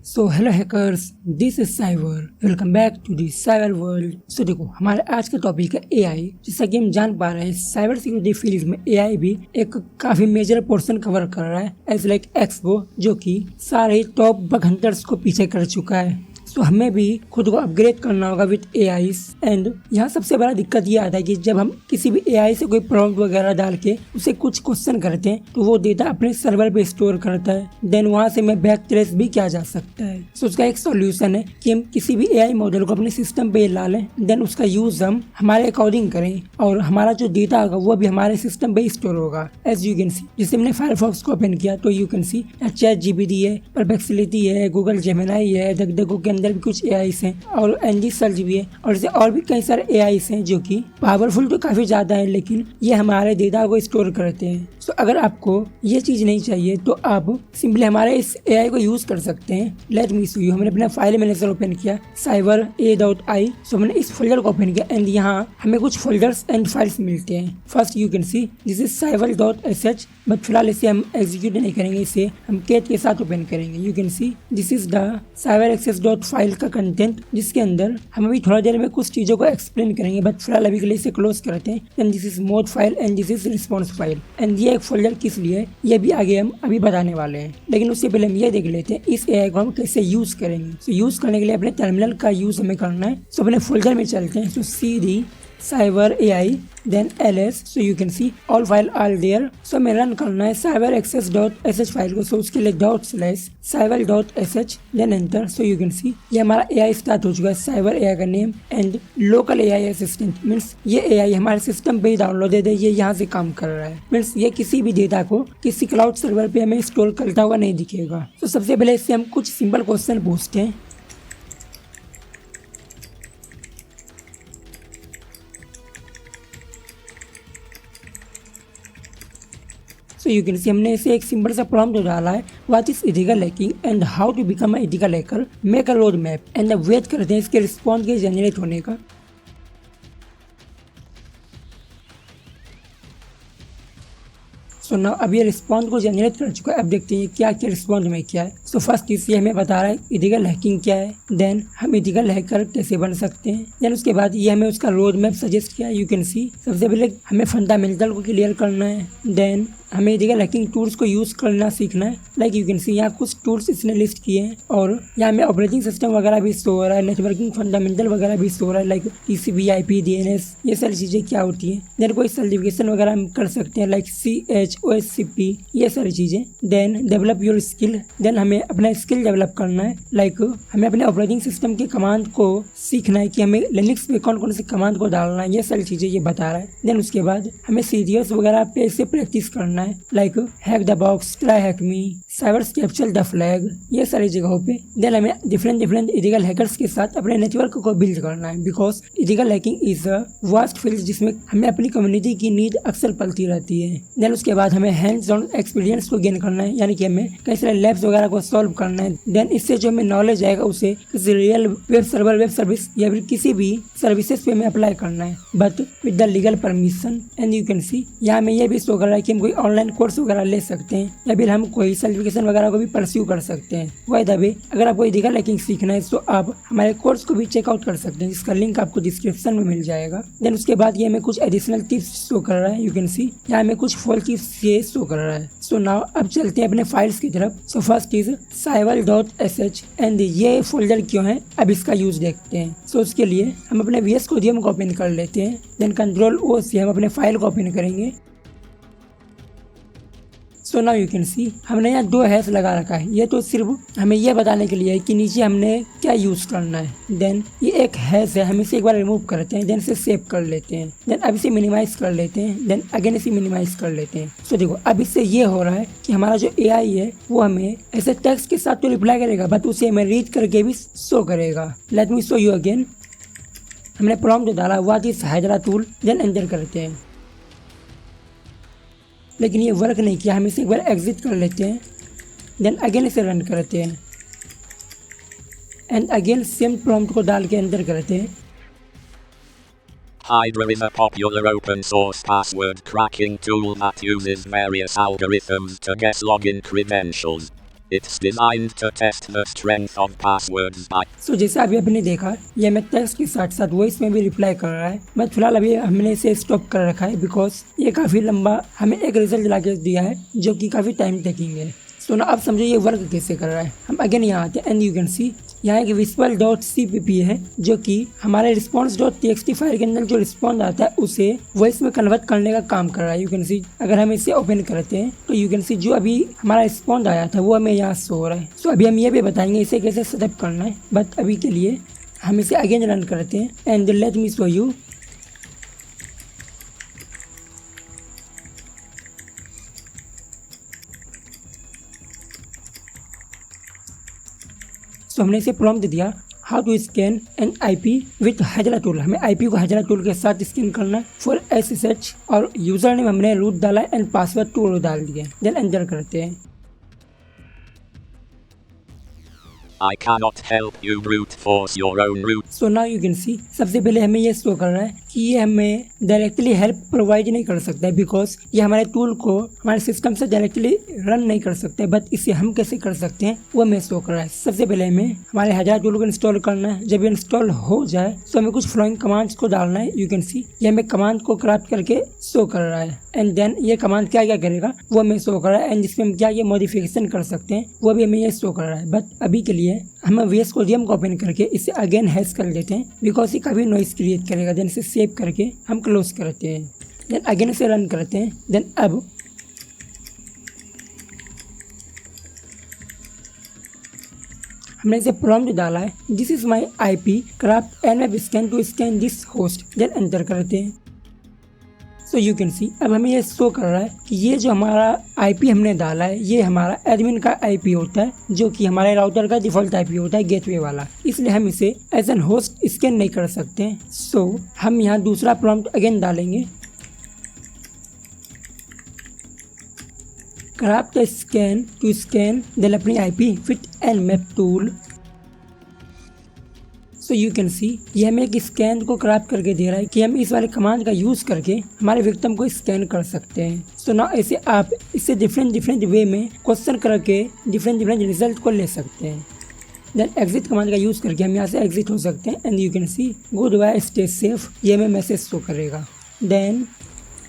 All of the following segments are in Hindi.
So hello hackers, this is Cyber. Welcome back to the cyber world. So देखो, हमारे आज का टॉपिक है एआई। जैसा कि हम जान पा रहे हैं, साइबर सिक्योरिटी फील्ड में एआई भी एक काफी मेजर पोर्शन कवर कर रहा है, एज लाइक एक्सपो, जो कि सारे टॉप बग हंटर्स को पीछे कर चुका है। तो हमें भी खुद को अपग्रेड करना होगा विद एआई। एंड यहाँ सबसे बड़ा दिक्कत ये आता है कि जब हम किसी भी एआई से कोई प्रॉम्प्ट वगैरह डाल के उसे कुछ क्वेश्चन करते हैं तो वो डेटा अपने सर्वर पे स्टोर करता है। देन वहाँ से हमें बैक ट्रेस भी किया जा सकता है। सो उसका एक सोल्यूशन है कि हम किसी भी एआई मॉडल को अपने सिस्टम पे ला लें, देन उसका यूज हम हमारे अकॉर्डिंग करें और हमारा जो डेटा होगा वो भी हमारे सिस्टम पे स्टोर होगा। एज यू कैन सी, जैसे हमने फायरफॉक्स को ओपन किया तो यू कैन सी ChatGPT है, परप्लेक्सिटी है, गूगल जेमिनी है, डकडको के अंदर भी कुछ एआई हैं और एनजी सर्च भी है और जैसे और भी कई सारे एआई हैं जो कि पावरफुल तो काफी ज्यादा है, लेकिन ये हमारे डेटा को स्टोर करते हैं। तो अगर आपको ये चीज नहीं चाहिए तो आप सिंपली हमारे इस एआई को यूज कर सकते हैं। Let me show you. हमने अपना फाइल मैनेजर ओपन किया, cyber.a.i। सो हमने इस फोल्डर को ओपन किया एंड यहाँ हमें कुछ फोल्डर्स एंड फाइल्स मिलते हैं। First you can see this is cyber.sh, but फिलहाल इसे हम एग्जीक्यूट नहीं करेंगे, इसे हम कैट के साथ ओपन करेंगे। You can see this is the cyber.access.file का कंटेंट, जिसके अंदर हम अभी थोड़ा देर में कुछ चीजों को एक्सप्लेन करेंगे, बट फिलहाल अभी के लिए इसे क्लोज करते हैं। And this is mode file and this is response file. And ये एक फोल्डर किस लिए, ये भी आगे हम अभी बताने वाले हैं, लेकिन उससे पहले हम ये देख लेते हैं इस एआई को हम कैसे यूज करेंगे। सो यूज करने के लिए अपने टर्मिनल का यूज हमें करना है। सो अपने फोल्डर में चलते हैं। सो cd cyber AI then ls, so you can see all file are there। so हमें रन करना है cyberaccess.sh फाइल को। सो उसके लिए /cyber.sh then enter। so you can see ये हमारा AI स्टार्ट हो चुका है, साइबर AI का name and local AI assistant. Means ये AI हमारे सिस्टम पे ही डाउनलोडेड है, ये यहाँ से काम कर रहा है। मीन्स ये किसी भी डेटा को किसी क्लाउड सर्वर पे हमें स्टोर करता हुआ नहीं दिखेगा। तो सबसे पहले इससे हम कुछ सिंपल क्वेश्चन पूछते हैं। So you can see हमने इसे एक सिंपल सा प्रॉम्प्ट डाला है, what is ethical hacking and how to become a ethical hacker, make a road map. And wait करते हैं इसके रिस्पॉन्स के जनरेट होने का। सो नाउ अब ये रिस्पॉन्स को जनरेट कर चुका है। अब देखते हैं क्या क्या रिस्पॉन्स में क्या है। सो फर्स्ट इससे हमें बता रहा है इथिकल हैकिंग क्या है, देन हम इथिकल हैकर कैसे बन सकते हैं, देन उसके बाद ये हमें उसका रोड मैप सजेस्ट किया। यू कैन सी सबसे पहले हमें फंडामेंटल को क्लियर करना है, देन हमें इथिकल हैकिंग टूल्स को यूज करना सीखना है। लाइक यू कैन सी यहाँ कुछ टूल्स इसने लिस्ट किए हैं और यहाँ हमें ऑपरेटिंग सिस्टम वगैरह भी शो हो रहा है, नेटवर्किंग फंडामेंटल वगैरह भी शो हो रहा है, लाइक TCP IP DNS, ये सारी चीज़ें क्या होती हैं। देन कोई सर्टिफिकेशन वगैरह हम कर सकते हैं, लाइक CHOSCP, ये सारी चीज़ें। Then develop your skill, then हमें अपना स्किल डेवलप करना है, लाइक हमें अपने ऑपरेटिंग सिस्टम के कमांड को सीखना है कि हमें लिनक्स पे कौन कौन से कमांड को डालना है, ये सारी चीज़ें ये बता रहा है। देन उसके बाद हमें सीरियस वगैरह पे से प्रैक्टिस करना है, like hack the box, try hack me, cyber capture the flag, ये सारी जगहों पे। देन हमें डिफरेंट इथिकल हैकर्स के साथ अपने नेटवर्क को बिल्ड करना है, because ethical hacking is a vast field जिसमें हमें अपनी कम्युनिटी की नीड अक्सर पलती रहती है। देन उसके बाद हमें हैंड्स ऑन एक्सपीरियंस को गेन करना है, यानी कि हमें कई सारे लैब्स वगैरह को सॉल्व करना है। देन इससे जो हमें नॉलेज आएगा उसे किसी real web server, web service या फिर किसी भी सर्विसेज पे हमें अप्लाई करना है, but with the legal permission. And you can सी यहाँ हमें ये भी शो कर रहा है कि हम कोई ऑनलाइन कोर्स वगैरह ले सकते हैं या फिर हम कोई सर्टिफिकेशन वगैरह को भी परस्यू कर सकते हैं। बाय द वे, अगर आपको इथिकल हैकिंग सीखना है तो आप हमारे कोर्स को भी चेकआउट कर सकते हैं, जिसका लिंक आपको डिस्क्रिप्शन में मिल जाएगा। देन उसके बाद ये हमें कुछ एडिशनल टिप्स शो कर रहा है। यू कैन सी यहाँ हमें कुछ फॉल टिप्स ये शो कर रहा है। सो नाउ अब चलते हैं अपने फाइल्स की तरफ। So first is cyber.sh and ये फोल्डर क्यों है, अब इसका यूज देखते हैं। सो उसके लिए हम अपने VS कोड को ओपन कर लेते हैं, देन Ctrl+O से हम अपने फाइल को ओपन करेंगे। सो नाउ यू कैन सी हमने यहाँ 2 हैश लगा रखा है, ये तो सिर्फ हमें ये बताने के लिए है कि नीचे हमने क्या यूज करना है। देन ये एक हैश है, हम इसे एक बार रिमूव करते हैं, देन इसे सेव कर लेते हैं, देन अब इसे मिनिमाइज कर लेते हैं, देन अगेन इसे मिनिमाइज कर लेते हैं। सो देखो अब इससे ये हो रहा है कि हमारा जो AI है वो हमें ऐसे टेक्स्ट के साथ तो रिप्लाई करेगा, बट उसे हमें रीड करके भी शो करेगा। Let me show you again. हमने प्रॉम्प्ट डाला what is Hydra tool, then enter करते हैं, लेकिन ये वर्क नहीं किया। हम इसे एक बार एग्जिट कर लेते हैं, देन अगेन इसे रन करते हैं एंड अगेन सेम प्रॉम्प्ट को डाल के एंटर करते हैं। Hydra is a popular open source password cracking tool that uses various algorithms to guess login credentials. It's designed to test the strength of passwords by सो जैसे अभी आपने देखा ये हमें टेक्स्ट के साथ साथ वॉइस में भी रिप्लाई कर रहा है, बट फिलहाल अभी हमने इसे स्टॉप कर रखा है बिकॉज ये काफ़ी लंबा हमें एक रिजल्ट ला के दिया है जो कि काफ़ी टाइम टेकिंग है। सो ना अब समझो ये वर्क कैसे कर रहा है। हम अगेन यहाँ आते हैं एंड यू कैन सी यहाँ एक whisper.cpp है जो कि हमारे response.txt फाइल के अंदर जो रिस्पॉन्स आता है उसे वॉइस में कन्वर्ट करने का काम कर रहा है। यू कैन सी अगर हम इसे ओपन करते हैं तो यू कैन सी जो अभी हमारा रिस्पॉन्स आया था वो हमें यहाँ शो हो रहा है। सो अभी हम ये भी बताएंगे इसे कैसे सेटअप करना है, बट अभी के लिए हम इसे अगेन रन करते हैं and let me show you. तो हमने इसे प्रॉम्प्ट दिया how to scan an IP with Hydra tool. हमें IP को हाजरा टूल के साथ स्कैन करना है फॉर SSH और यूजर नेम हमने रूट डाला एंड पासवर्ड टू डाल दिया। देन एंटर करते हैं। I cannot help you brute force your own route. So now you can सी सबसे पहले हमें ये शो कर रहा है कि ये हमें डायरेक्टली हेल्प प्रोवाइड नहीं कर सकता है बिकॉज ये हमारे टूल को हमारे सिस्टम से डायरेक्टली रन नहीं कर सकते, बट इसे हम कैसे कर सकते हैं वो हमें शो कर रहा है। सबसे पहले हमें हमारे हजार टूल को इंस्टॉल करना है। जब ये इंस्टॉल हो जाए तो हमें कुछ फ्लोइंग कमांड्स को डालना है। यू कैन सी ये हमें कमांड को क्राफ्ट करके शो कर रहा है एंड देन ये कमांड क्या क्या करेगा वो हमें शो कर रहा है एंड जिसमें हम क्या मॉडिफिकेशन कर सकते हैं वो भी हमें ये शो कर रहा है। बट अभी के लिए हम VS Codium को ओपन करके इसे अगेन हैश कर लेते हैं बिकॉज ये काफ़ी नॉइस क्रिएट करेगा। देन इसे सेव करके हम क्लोज करते हैं, देन अगेन इसे रन करते हैं। देन अब हमने इसे प्रॉम्प्ट डाला है this is my IP craft and web scan to scan this host. Then enter करते हैं। सो यू कैन सी अब हमें ये शो कर रहा है कि ये जो हमारा IP हमने डाला है ये हमारा एडमिन का IP होता है जो कि हमारे राउटर का डिफॉल्ट IP होता है गेटवे वाला, इसलिए हम इसे एज एन होस्ट स्कैन नहीं कर सकते हैं। सो हम यहाँ दूसरा प्रॉम्प्ट अगेन डालेंगे craft scan to scan then अपनी IP with nmap tool. So you can see ये हमें एक स्कैन को क्राफ्ट करके दे रहा है कि हम इस वाले कमांड का यूज करके हमारे विक्टिम को स्कैन कर सकते हैं। सो ना ऐसे आप इससे डिफरेंट वे में क्वेश्चन करके डिफरेंट रिजल्ट को ले सकते हैं। देन एग्जिट कमांड का यूज करके हम यहाँ से एग्जिट हो सकते हैं and you can see good bye stay safe ये हमें मैसेज शो करेगा। देन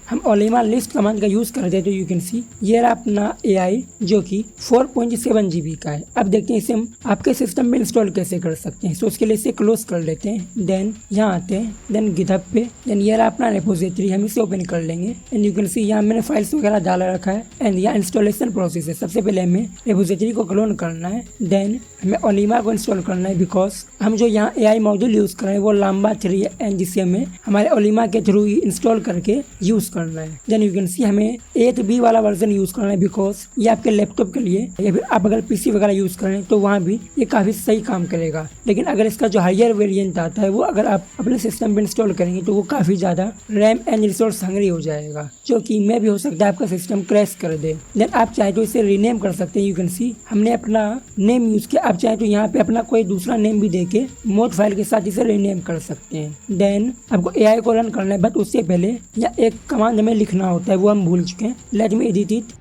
हम ओलिमा लिस्ट कमांड का यूज़ करते हैं तो यू कैन सी ये रहा अपना AI जो कि 4.7 GB का है। अब देखते हैं इसे हम आपके सिस्टम में इंस्टॉल कैसे कर सकते हैं। सो उसके लिए इसे क्लोज कर लेते हैं। देन यहाँ आते हैं, देन गिटहब पे, देन ये रहा अपना रेपोजिटरी, हम इसे ओपन कर लेंगे एंड यू कैन सी यहाँ मैंने फाइल्स वगैरह डाला रखा है एंड यहाँ इंस्टॉलेशन प्रोसेस है। सबसे पहले हमें रेपोजिटरी को क्लोन करना है, देन हमें ओलिमा को इंस्टॉल करना है बिकॉज हम जो यहाँ AI मॉड्यूल यूज़ कर रहे हैं वो लंबा 3 है एंड जिसे हमें हमारे ओलिमा के थ्रू इंस्टॉल करके यूज़ करना है। देन यू कैन सी हमें 8B वाला वर्जन यूज़ करना है बिकॉज ये आपके लैपटॉप के लिए या फिर आप अगर PC वगैरह यूज़ कर रहे हैं तो वहाँ भी ये काफ़ी सही काम करेगा। लेकिन अगर इसका जो हायर वेरिएंट आता है वो अगर आप अपने सिस्टम पर इंस्टॉल करेंगे तो वो काफ़ी ज़्यादा रैम एंड रिसोर्स हंगरी हो जाएगा जो कि मैं भी हो सकता है आपका सिस्टम क्रैश कर दे। देन आप चाहे तो इसे रीनेम कर सकते हैं। यू कैन सी हमने अपना नेम यूज़ किया, आप चाहे तो यहाँ पे अपना कोई दूसरा नेम भी देके मोड फाइल के साथ इसे रीनेम कर सकते हैं। देन आपको AI को रन करना है बट उससे पहले या एक कमांड हमें लिखना होता है वो हम भूल चुके हैं। Let me edit it,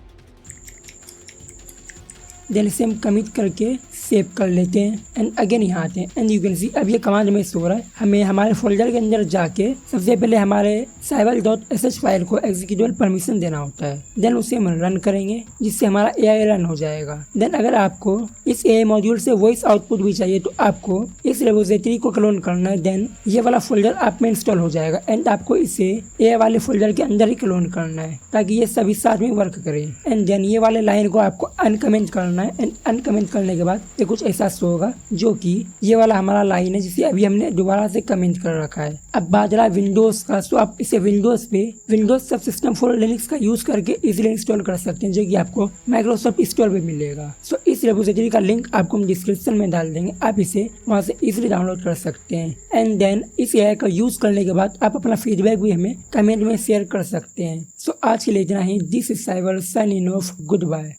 then इसे हम कमिट करके सेव कर लेते हैं एंड अगेन यहाँ आते हैं एंड यू कैन सी अब ये कमांड में शो रहा है। हमें हमारे फोल्डर के अंदर जाके सबसे पहले हमारे cyval.sh फाइल को एग्जीक्यूटेबल परमिशन देना होता है, देन उसे हम रन करेंगे जिससे हमारा AI रन हो जाएगा। देन अगर आपको इस AI मॉड्यूल से वॉइस आउटपुट भी चाहिए तो आपको इस रेपोजिटरी को क्लोन करना है, देन ये वाला फोल्डर आप में इंस्टॉल हो जाएगा एंड आपको इसे AI वाले फोल्डर के अंदर ही क्लोन करना है ताकि ये सभी साथ में वर्क करे। एंड देन ये वाले लाइन को आपको अनकमेंट करना है एंड अनकमेंट करने के बाद ये कुछ ऐसा शो होगा जो कि ये वाला हमारा लाइन है जिसे अभी हमने दोबारा से कमेंट कर रखा है। अब बात रहा विंडोज का, तो आप इसे विंडोज पे विंडोज सब सिस्टम फॉर लिनक्स का यूज करके इजीली इंस्टॉल कर सकते हैं जो कि आपको माइक्रोसॉफ्ट स्टोर पे मिलेगा। सो इस रेपोजिटरी का लिंक आपको हम डिस्क्रिप्शन में डाल देंगे, आप इसे वहां से इजीली डाउनलोड कर सकते हैं। एंड देन इस AI का यूज करने के बाद आप अपना फीडबैक भी हमें कमेंट में शेयर कर सकते हैं। सो आज के लिए इतना ही। This is Cyber signing off, good bye.